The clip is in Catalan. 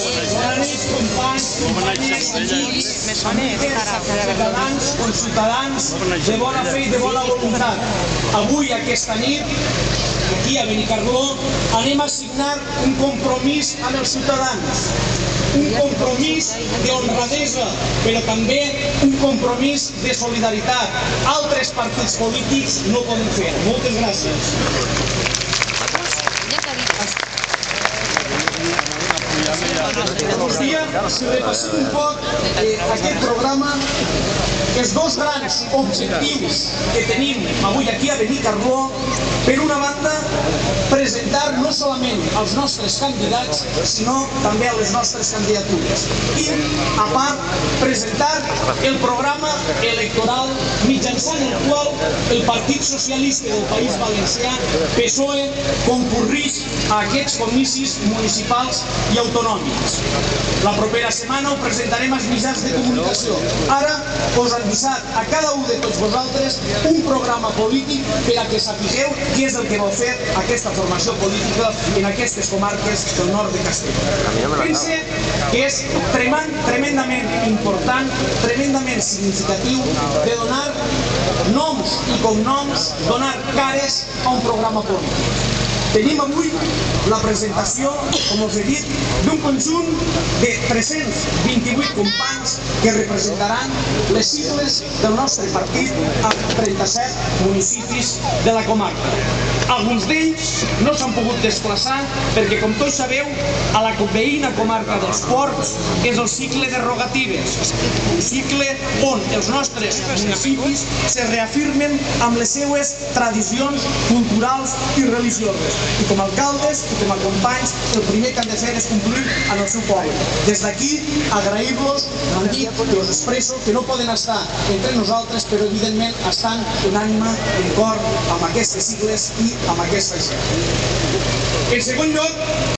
Bona nit, companys, companyes, amics, ciutadans, conciutadans de bona fe i de bona voluntat. Avui, aquesta nit, aquí a Benicarló, anem a signar un compromís amb els ciutadans. Un compromís d'honradesa, però també un compromís de solidaritat. Altres partits polítics no poden fer. Moltes gràcies. Si repassem un poc aquest programa, els dos grans objectius que tenim avui aquí a Benicarló, per una banda, presentar no solament els nostres candidats, sinó també a les nostres candidatures. I, a part, presentar el programa electoral mitjançant el qual el Partit Socialista del País Valencià, PSOE, concurreix a aquests comicis municipals i autonòmics. La propera setmana ho presentarem als mitjans de comunicació. Ara us han avisat a cada un de tots vosaltres un programa polític per a que sapigueu què és el que vol fer aquesta formació política en aquestes comarques del nord de Castella. Pense que és tremendament important, tremendament significatiu de donar noms i cognoms, donar cares a un programa polític. Tenim avui la presentació, com us he dit, d'un conjunt de 328 companys que representaran les sigles del nostre partit a 37 municipis de la comarca. Alguns d'ells no s'han pogut desplaçar perquè, com tots sabeu, a la veïna comarca dels Ports és el cicle de rogatives, un cicle on els nostres municipis se reafirmen amb les seues tradicions culturals i religioses. I com a alcaldes i com a companys, el primer que han de fer és complir amb el seu poble. Des d'aquí, agrair-los, m'han dit, i us expresso, que no poden estar entre nosaltres, però evidentment estan en ànima, en cor, amb aquestes sigles i amb aquesta gent. En segon lloc,